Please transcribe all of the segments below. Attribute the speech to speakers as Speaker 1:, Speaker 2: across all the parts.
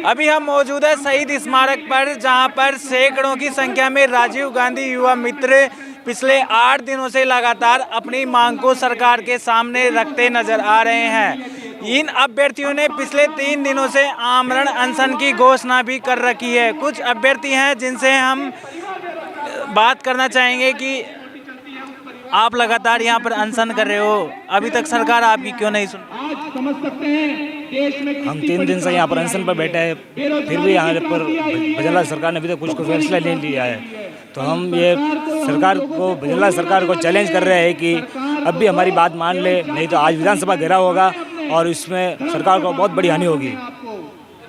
Speaker 1: अभी हम मौजूद है शहीद स्मारक पर, जहां पर सैकड़ों की संख्या में राजीव गांधी युवा मित्र पिछले 8 दिनों से लगातार अपनी मांग को सरकार के सामने रखते नजर आ रहे हैं। इन अभ्यर्थियों ने पिछले 3 दिनों से आमरण अनशन की घोषणा भी कर रखी है। कुछ अभ्यर्थी हैं जिनसे हम बात करना चाहेंगे कि आप लगातार यहाँ पर अनशन कर रहे हो, अभी तक सरकार आपकी क्यों नहीं सुन?
Speaker 2: हम 3 दिन से यहाँ पर अनशन पर बैठे हैं, फिर भी यहाँ पर भजनलाल सरकार ने अभी तक कुछ को फैसला नहीं लिया है। तो हम ये सरकार को, भजनलाल सरकार को चैलेंज कर रहे हैं कि अब भी हमारी बात मान ले, नहीं तो आज विधानसभा घेराव होगा और इसमें सरकार को बहुत बड़ी हानि होगी।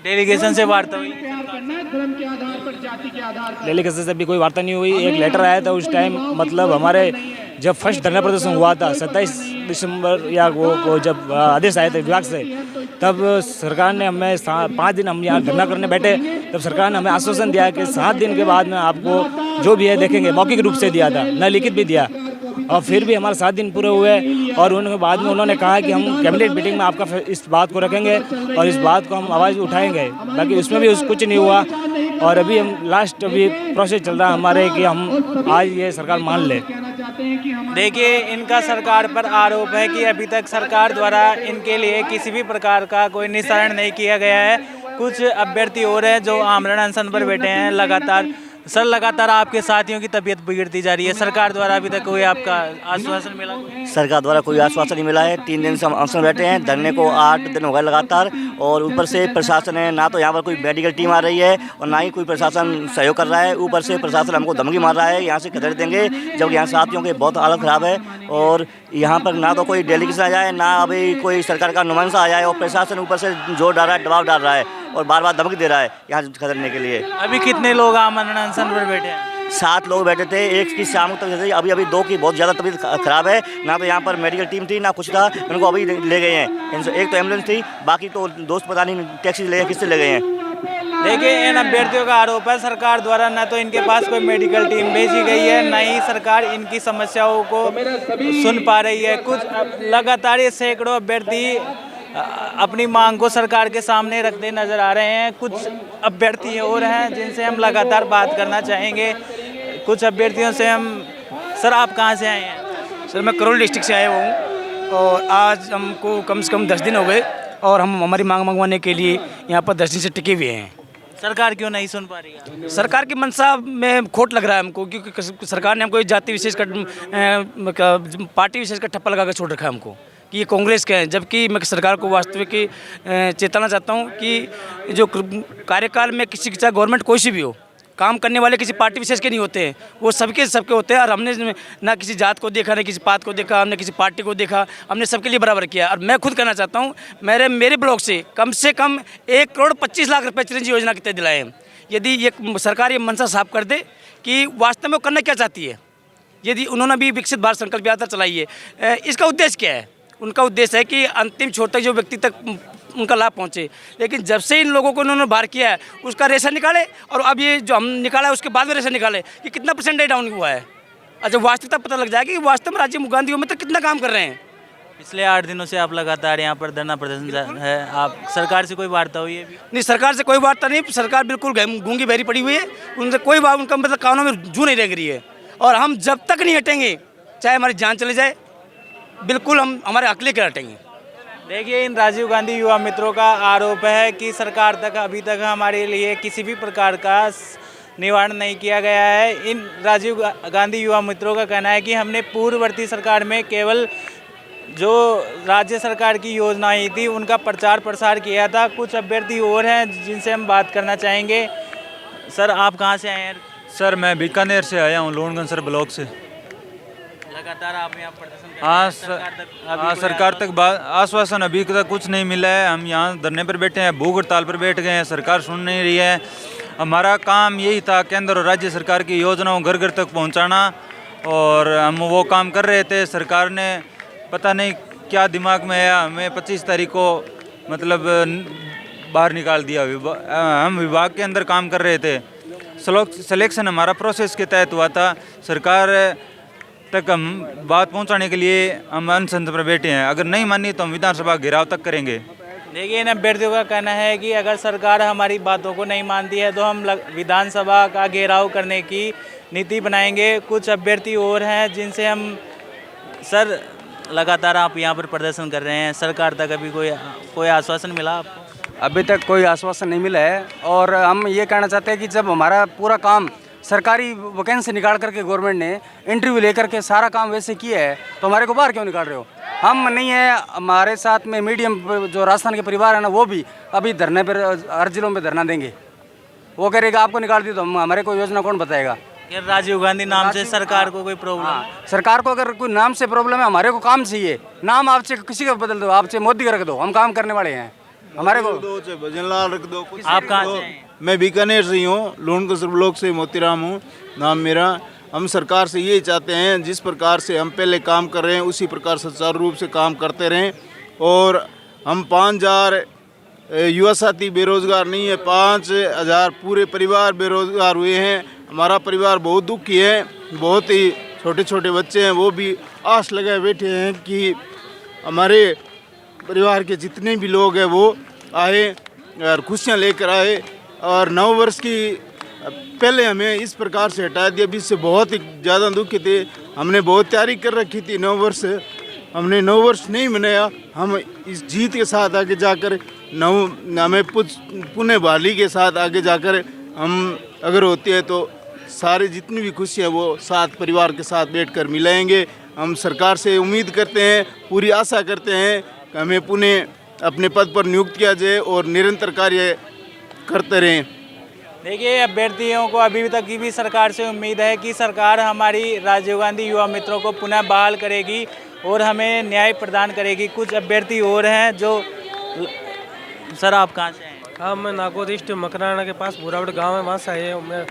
Speaker 1: डेलीगेशन से वार्ता हुई?
Speaker 2: डेलीगेशन से अभी कोई वार्ता नहीं हुई। एक लेटर आया था उस टाइम, मतलब हमारे जब फर्स्ट धरना प्रदर्शन हुआ था 27 दिसंबर या वो जब आदेश आए थे विभाग से, तब सरकार ने हमें 5 दिन हम यहाँ धरना करने बैठे, तब सरकार ने हमें आश्वासन दिया कि 7 दिन के बाद में आपको जो भी है देखेंगे, मौखिक रूप से दिया था, न लिखित भी दिया। और फिर भी हमारे 7 दिन पूरे हुए और उनके बाद में उन्होंने कहा कि हम कैबिनेट मीटिंग में आपका इस बात को रखेंगे और इस बात को हम आवाज़ उठाएंगे। बाकी उसमें भी कुछ नहीं हुआ और अभी हम लास्ट अभी प्रोसेस चल रहा है हमारे कि हम आज ये सरकार मान ले।
Speaker 1: देखिए, इनका सरकार पर आरोप है कि अभी तक सरकार द्वारा इनके लिए किसी भी प्रकार का कोई निस्तारण नहीं किया गया है। कुछ अभ्यर्थी और हैं जो आमरण अनशन पर बैठे हैं लगातार। सर, लगातार आपके साथियों की तबीयत बिगड़ती जा रही है, सरकार द्वारा अभी तक कोई आपका आश्वासन मिला?
Speaker 3: सरकार द्वारा कोई आश्वासन नहीं मिला है। 3 दिन से हम अनशन बैठे हैं, धरने को 8 दिन हो गए लगातार। और ऊपर से प्रशासन है, ना तो यहाँ पर कोई मेडिकल टीम आ रही है और ना ही कोई प्रशासन सहयोग कर रहा है। ऊपर से प्रशासन हमको धमकी मार रहा है यहाँ से खदेड़ देंगे, जबकि यहाँ साथियों के बहुत हालत ख़राब है। और यहाँ पर ना तो कोई डेलीगेशन आ जाए, ना अभी कोई सरकार का नुमाइंदा आ जाए, और प्रशासन ऊपर से जोर डाल रहा है, दबाव डाल रहा है और बार बार धमकी दे रहा है यहाँ खदेड़ने के लिए।
Speaker 1: अभी कितने लोग आमरण अनशन पर बैठे हैं?
Speaker 3: 7 लोग बैठे थे, एक की शाम तक जैसे, अभी 2 की बहुत ज़्यादा तबीयत खराब है। ना तो यहाँ पर मेडिकल टीम थी, ना कुछ था, उनको अभी ले गए हैं। एक तो एम्बुलेंस थी, बाकी तो दोस्त पता नहीं टैक्सी ले गए, किससे ले गए हैं।
Speaker 1: देखिए, इन अभ्यर्थियों का आरोप है सरकार द्वारा न तो इनके पास कोई मेडिकल टीम भेजी गई है, न ही सरकार इनकी समस्याओं को सुन पा रही है। कुछ लगातार ये सैकड़ों अभ्यर्थी अपनी मांग को सरकार के सामने रखते नजर आ रहे हैं। कुछ अभ्यर्थी और हैं जिनसे हम लगातार बात करना चाहेंगे। कुछ अभ्यर्थियों से हम, सर आप कहाँ से आए हैं?
Speaker 4: सर मैं करौली डिस्ट्रिक्ट से आया हुआ हूँ और आज हमको कम से कम 10 दिन हो गए और हम हमारी मांग मंगवाने के लिए यहाँ पर 10 दिन से टिके हुए हैं।
Speaker 1: सरकार क्यों नहीं सुन पा रही है?
Speaker 4: सरकार की मंशा में खोट लग रहा है हमको, क्योंकि सरकार ने हमको जाति विशेष का, पार्टी विशेष का ठप्पा लगा कर छोड़ रखा है हमको कि ये कांग्रेस के हैं। जबकि मैं सरकार को वास्तविक चेताना चाहता हूँ कि जो कार्यकाल में किसी चाहे गवर्नमेंट कोई सी भी हो, काम करने वाले किसी पार्टी विशेष के नहीं होते हैं, वो सबके होते हैं। और हमने ना किसी जात को देखा, ना किसी पात को देखा, हमने किसी पार्टी को देखा, हमने सबके लिए बराबर किया। और मैं खुद कहना चाहता हूँ, मेरे ब्लॉक से कम 1 करोड़ 25 लाख रुपये चिरंजीवी योजना के तहत दिलाए हैं। यदि ये सरकार ये मंशा साफ कर दे कि वास्तव में वो करना क्या चाहती है, यदि उन्होंने भी विकसित भारत संकल्प यात्रा चलाई है, इसका उद्देश्य क्या है? उनका उद्देश्य है कि अंतिम छोर तक जो व्यक्ति तक उनका लाभ पहुंचे। लेकिन जब से इन लोगों को उन्होंने बाहर किया है, उसका रेशन निकाले और अब ये जो हम निकाला है उसके बाद में रेशन निकाले कि कितना % डाउन हुआ है। और जब वास्तविकता पता लग जाएगी कि वास्तव में राजीव गांधी में तो कितना काम कर रहे हैं।
Speaker 1: पिछले 8 दिनों से आप लगातार यहाँ पर धरना प्रदर्शन है, आप सरकार से कोई वार्ता हुई है?
Speaker 4: नहीं, सरकार से कोई वार्ता नहीं। सरकार बिल्कुल गूंगी बहरी पड़ी हुई है, उनसे कोई बात, उनका मतलब कानों में जू नहीं रह रही है। और हम जब तक नहीं हटेंगे, चाहे हमारी जान चले जाए, बिल्कुल हम हमारे हक लेकर हटेंगे।
Speaker 1: देखिए, इन राजीव गांधी युवा मित्रों का आरोप है कि सरकार तक अभी तक हमारे लिए किसी भी प्रकार का निवारण नहीं किया गया है। इन राजीव गांधी युवा मित्रों का कहना है कि हमने पूर्ववर्ती सरकार में केवल जो राज्य सरकार की योजनाएं थी उनका प्रचार प्रसार किया था। कुछ अभ्यर्थी और हैं जिनसे हम बात करना चाहेंगे। सर आप कहाँ से आए हैं?
Speaker 5: सर मैं बीकानेर से आया हूँ, लोणगंसर ब्लॉक से।
Speaker 1: लगातार आप यहाँ प्रदर्शन कर रहे हैं।
Speaker 5: हाँ, सरकार तक आश्वासन अभी तक कुछ नहीं मिला है। हम यहाँ धरने पर बैठे हैं, भूख हड़ताल पर बैठ गए हैं, सरकार सुन नहीं रही है। हमारा काम यही था केंद्र और राज्य सरकार की योजनाओं घर घर तक पहुँचाना, और हम वो काम कर रहे थे। सरकार ने पता नहीं क्या दिमाग में आया, हमें 25 तारीख को मतलब बाहर निकाल दिया। हम विभाग के अंदर काम कर रहे थे, सिलेक्शन हमारा प्रोसेस के तहत हुआ था। सरकार तक हम बात पहुंचाने के लिए हम अनशन पर बैठे हैं। अगर नहीं मानी तो हम विधानसभा घेराव तक करेंगे।
Speaker 1: देखिए, इन अभ्यर्थियों का कहना है कि अगर सरकार हमारी बातों को नहीं मानती है तो हम विधानसभा का घेराव करने की नीति बनाएंगे। कुछ अभ्यर्थी और हैं जिनसे हम सर, लगातार आप यहाँ पर प्रदर्शन कर रहे हैं, सरकार तक अभी कोई आश्वासन मिला आपको?
Speaker 6: अभी तक कोई आश्वासन नहीं मिला है और हम ये कहना चाहते हैं कि जब हमारा पूरा काम सरकारी वैकेंसी निकाल करके गवर्नमेंट ने इंटरव्यू लेकर के सारा काम वैसे किया है तो हमारे को बाहर क्यों निकाल रहे हो? हम नहीं है, हमारे साथ में मीडियम जो राजस्थान के परिवार है ना वो भी अभी धरने पर हर जिलों में धरना देंगे। वो करेगा आपको निकाल दी तो हमारे को योजना कौन बताएगा?
Speaker 1: राजीव गांधी नाम से सरकार को कोई प्रॉब्लम?
Speaker 6: सरकार को अगर कोई नाम से प्रॉब्लम है, हमारे को काम चाहिए। नाम आपसे किसी का बदल दो, आपसे मोदी का रख दो, हम काम करने वाले हैं। हमारे को
Speaker 7: भजन लाल रख दो।
Speaker 1: आप कहाँ से हैं?
Speaker 7: मैं बीकानेर से ही हूँ, लूणकसर ब्लॉक से मोतीराम हूँ नाम मेरा। हम सरकार से यही चाहते हैं जिस प्रकार से हम पहले काम कर रहे हैं उसी प्रकार सुचारू रूप से काम करते रहें। और हम 5000 युवा साथी बेरोजगार नहीं है, 5000 पूरे परिवार बेरोजगार हुए हैं। हमारा परिवार बहुत दुखी है, बहुत ही छोटे छोटे बच्चे हैं, वो भी आस लगाए बैठे हैं कि हमारे परिवार के जितने भी लोग हैं वो आए और खुशियाँ लेकर आए। और 9 वर्ष की पहले हमें इस प्रकार से हटा दिया, अभी इससे बहुत ही ज़्यादा दुखी थे। हमने बहुत तैयारी कर रखी थी 9 वर्ष, हमने 9 वर्ष नहीं मनाया। हम इस जीत के साथ आगे जाकर हमें पुण्य बहाली के साथ आगे जाकर हम अगर होते हैं तो सारे जितनी भी खुशियाँ वो साथ परिवार के साथ बैठकर मिलाएंगे। हम सरकार से उम्मीद करते हैं, पूरी आशा करते हैं कि हमें पुनः अपने पद पर नियुक्त किया जाए और निरंतर कार्य करते रहें।
Speaker 1: देखिए, अभ्यर्थियों को अभी तक की भी सरकार से उम्मीद है कि सरकार हमारी राजीव गांधी युवा मित्रों को पुनः बहाल करेगी और हमें न्याय प्रदान करेगी। कुछ अभ्यर्थी और हैं जो सर, आप कहाँ से हैं?
Speaker 8: हाँ, मैं नागौर डिस्ट्रिक्ट मकराना के पास भूरावड़ गांव है, वहाँ से आए हूँ मैं।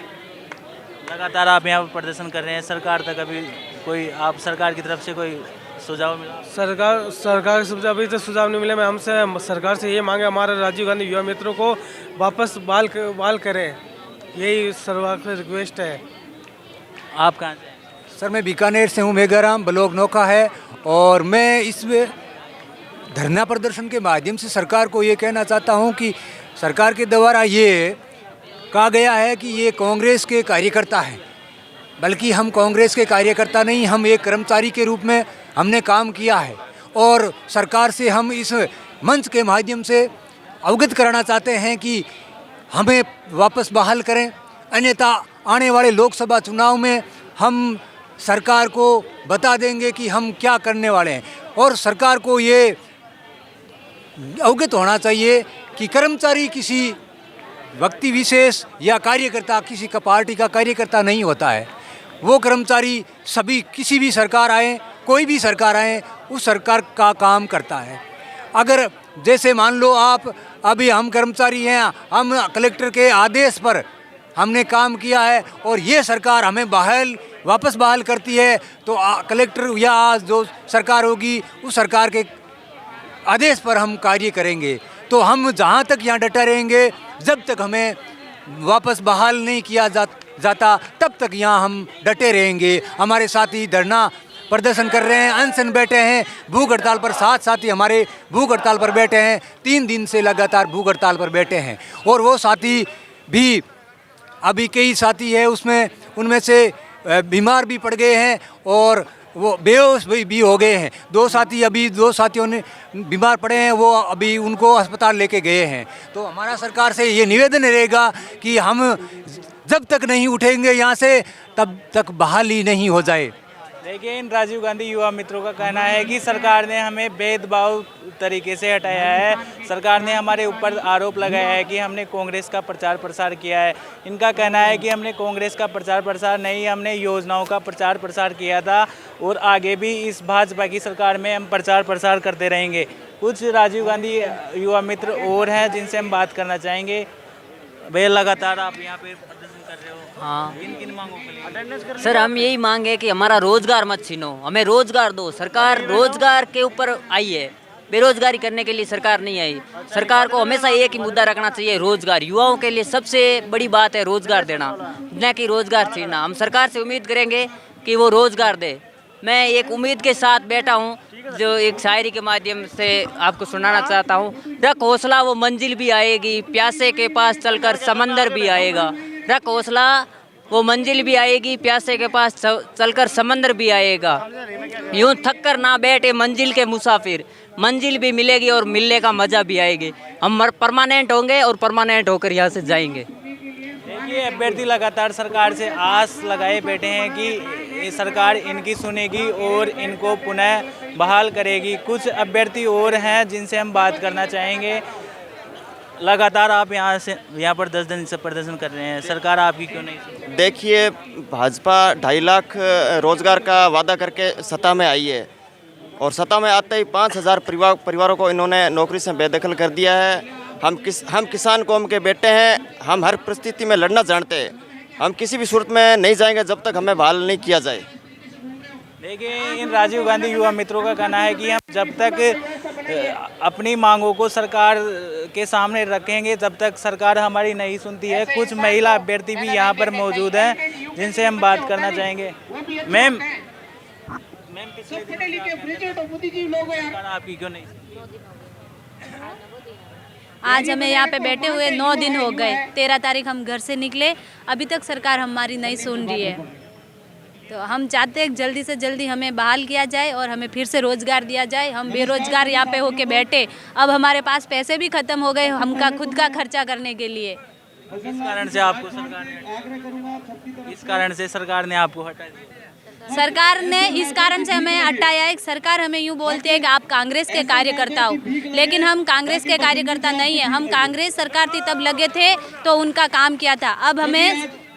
Speaker 1: लगातार आप यहाँ पर प्रदर्शन कर रहे हैं, सरकार तक अभी कोई आप सरकार की तरफ से कोई सुझाव मिला?
Speaker 8: सरकार से अभी तक सुझाव नहीं मिले। मैं हमसे सरकार से ये मांगे हमारे राजीव गांधी युवा मित्रों को वापस बहाल करें, यही सरकार से रिक्वेस्ट है।
Speaker 1: आप कहाँ से हैं?
Speaker 9: सर, मैं बीकानेर से हूँ, मेघाराम ब्लॉक नौका है। और मैं इस धरना प्रदर्शन के माध्यम से सरकार को ये कहना चाहता हूँ कि सरकार के द्वारा ये कहा गया है कि ये कांग्रेस के कार्यकर्ता हैं, बल्कि हम कांग्रेस के कार्यकर्ता नहीं, हम एक कर्मचारी के रूप में हमने काम किया है। और सरकार से हम इस मंच के माध्यम से अवगत कराना चाहते हैं कि हमें वापस बहाल करें, अन्यथा आने वाले लोकसभा चुनाव में हम सरकार को बता देंगे कि हम क्या करने वाले हैं। और सरकार को ये अवगत होना चाहिए कि कर्मचारी किसी व्यक्ति विशेष या कार्यकर्ता किसी का पार्टी का कार्यकर्ता नहीं होता है। वो कर्मचारी सभी, किसी भी सरकार आए, कोई भी सरकार आए, उस सरकार का काम करता है। अगर जैसे मान लो आप, अभी हम कर्मचारी हैं, हम कलेक्टर के आदेश पर हमने काम किया है और ये सरकार हमें वापस बहाल करती है तो कलेक्टर या जो सरकार होगी उस सरकार के आदेश पर हम कार्य करेंगे। तो हम जहाँ तक यहाँ डटे रहेंगे, जब तक हमें वापस बहाल नहीं किया जाता तब तक यहाँ हम डटे रहेंगे। हमारे साथी धरना प्रदर्शन कर रहे हैं, अनशन बैठे हैं, भूख हड़ताल पर। 7 साथी हमारे भूख हड़ताल पर बैठे हैं, 3 दिन से लगातार भूख हड़ताल पर बैठे हैं। और वो साथी भी, अभी कई साथी है उसमें, उनमें से बीमार भी पड़ गए हैं और वो बेहोश भी हो गए हैं। 2 साथियों ने बीमार पड़े हैं, वो अभी उनको अस्पताल लेके गए हैं। तो हमारा सरकार से ये निवेदन रहेगा कि हम जब तक नहीं उठेंगे यहाँ से तब तक बहाली नहीं हो जाए।
Speaker 1: लेकिन राजीव गांधी युवा मित्रों का कहना है कि सरकार ने हमें भेदभाव तरीके से हटाया है। सरकार ने हमारे ऊपर आरोप लगाया है कि हमने कांग्रेस का प्रचार प्रसार किया है। इनका कहना है कि हमने कांग्रेस का प्रचार प्रसार नहीं, हमने योजनाओं का प्रचार प्रसार किया था और आगे भी इस भाजपा की सरकार में हम प्रचार प्रसार करते रहेंगे। कुछ राजीव गांधी युवा मित्र और हैं जिनसे हम बात करना चाहेंगे। भैया, लगातार आप यहाँ पे प्रदर्शन कर रहे हो,
Speaker 10: हाँ,
Speaker 1: किन मांगों के लिए?
Speaker 10: सर, हम यही मांगे कि हमारा रोजगार मत छीनो, हमें रोजगार दो। सरकार रोजगार के ऊपर आई है, बेरोजगारी करने के लिए सरकार नहीं आई। सरकार को हमेशा एक ही मुद्दा रखना चाहिए, रोजगार। युवाओं के लिए सबसे बड़ी बात है रोजगार देना, न कि रोजगार छीनना। हम सरकार से उम्मीद करेंगे कि वो रोजगार दे मैं एक उम्मीद के साथ बैठा हूँ जो एक शायरी के माध्यम से आपको सुनाना चाहता हूँ। रख हौसला वो मंजिल भी आएगी, प्यासे के पास चलकर समंदर भी आएगा। रख हौसला वो मंजिल भी आएगी, प्यासे के पास चलकर समंदर भी आएगा। यूं थक कर ना बैठे मंजिल के मुसाफिर, मंजिल भी मिलेगी और मिलने का मज़ा भी आएगी। हम परमानेंट होंगे और परमानेंट होकर यहाँ से जाएंगे।
Speaker 1: देखिए, अभ्यर्थी लगातार सरकार से आस लगाए बैठे हैं कि ये सरकार इनकी सुनेगी और इनको पुनः बहाल करेगी। कुछ अभ्यर्थी और हैं जिनसे हम बात करना चाहेंगे। लगातार आप यहाँ पर 10 दिन से प्रदर्शन कर रहे हैं, सरकार आपकी क्यों नहीं सुनती?
Speaker 11: देखिए, भाजपा 2.5 लाख रोजगार का वादा करके सत्ता में आई है और सत्ता में आते ही 5,000 परिवारों को इन्होंने नौकरी से बेदखल कर दिया है। हम किसान कौम के बेटे हैं, हम हर परिस्थिति में लड़ना जानते हैं। हम किसी भी सूरत में नहीं जाएंगे जब तक हमें बहाल नहीं किया जाए।
Speaker 1: देखिए, इन राजीव गांधी युवा मित्रों का कहना है कि हम जब तक अपनी मांगों को सरकार के सामने रखेंगे तब तक सरकार हमारी नहीं सुनती है। कुछ महिला अभ्यर्थी भी यहाँ पर मौजूद हैं जिनसे हम बात करना चाहेंगे। मैम, पिछले सरकार आपकी क्यों नहीं सुनती?
Speaker 12: आज हमें यहाँ पे बैठे हुए 9 दिन हो गए। 13 तारीख हम घर से निकले, अभी तक सरकार हमारी नहीं सुन रही है। तो हम चाहते हैं जल्दी से जल्दी हमें बहाल किया जाए और हमें फिर से रोज़गार दिया जाए। हम बेरोज़गार यहाँ पे होके बैठे, अब हमारे पास पैसे भी ख़त्म हो गए हमका खुद का खर्चा करने के लिए।
Speaker 1: इस कारण से आपको सरकार ने आपको हटा दिया?
Speaker 12: सरकार ने इस कारण से हमें हटाया है। सरकार हमें यूँ बोलती है कि आप कांग्रेस के कार्यकर्ता हो, लेकिन हम कांग्रेस के कार्यकर्ता नहीं है। हम कांग्रेस सरकार थी तब लगे थे तो उनका काम किया था। अब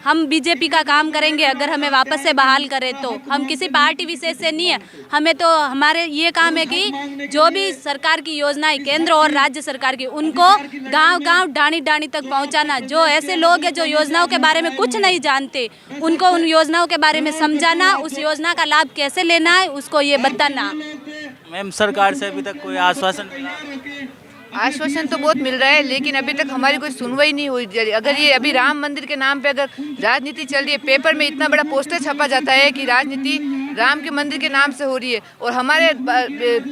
Speaker 12: हम बीजेपी का काम करेंगे अगर हमें वापस से बहाल करें तो। हम किसी पार्टी विशेष से नहीं है, हमें तो हमारे ये काम है कि जो भी सरकार की योजनाएं केंद्र और राज्य सरकार की उनको गांव-गांव डाणी-डाणी तक पहुंचाना। जो ऐसे लोग हैं जो योजनाओं के बारे में कुछ नहीं जानते उनको उन योजनाओं के बारे में समझाना, उस योजना का लाभ कैसे लेना है उसको ये बताना।
Speaker 1: मैम, सरकार से अभी तक कोई आश्वासन मिला?
Speaker 13: आश्वासन तो बहुत मिल रहा है लेकिन अभी तक हमारी कोई सुनवाई नहीं हुई। अगर ये अभी राम मंदिर के नाम पे अगर राजनीति चल रही है, पेपर में इतना बड़ा पोस्टर छपा जाता है कि राजनीति राम के मंदिर के नाम से हो रही है और हमारे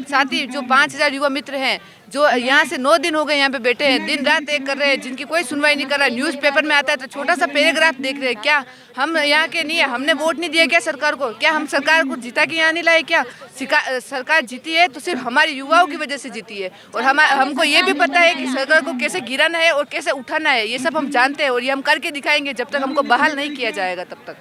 Speaker 13: साथी जो 5,000 युवा मित्र हैं जो यहाँ से 9 दिन हो गए यहाँ पे बैठे हैं, दिन रात एक कर रहे हैं, जिनकी कोई सुनवाई नहीं कर रहा। न्यूज़पेपर में आता है तो छोटा सा पैराग्राफ देख रहे हैं। क्या हम यहाँ के नहीं है? हमने वोट नहीं दिया क्या सरकार को? क्या हम सरकार को जिता के यहाँ नहीं लाए क्या? सरकार जीती है तो सिर्फ हमारे युवाओं की वजह से जीती है और हमको ये भी पता है कि सरकार को कैसे गिराना है और कैसे उठाना है, ये सब हम जानते हैं और ये हम करके दिखाएंगे जब तक हमको बहाल नहीं किया जाएगा तब तक।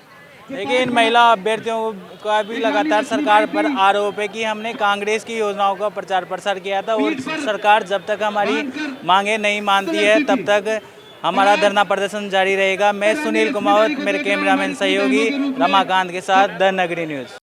Speaker 1: देखिए, इन महिला अभ्यर्थियों का भी लगातार सरकार पर आरोप है कि हमने कांग्रेस की योजनाओं का प्रचार प्रसार किया था और सरकार जब तक हमारी मांगे नहीं मानती है तब तक हमारा धरना प्रदर्शन जारी रहेगा। मैं सुनील कुमावत, मेरे कैमरामैन सहयोगी रमाकांत के साथ द नगरी न्यूज़।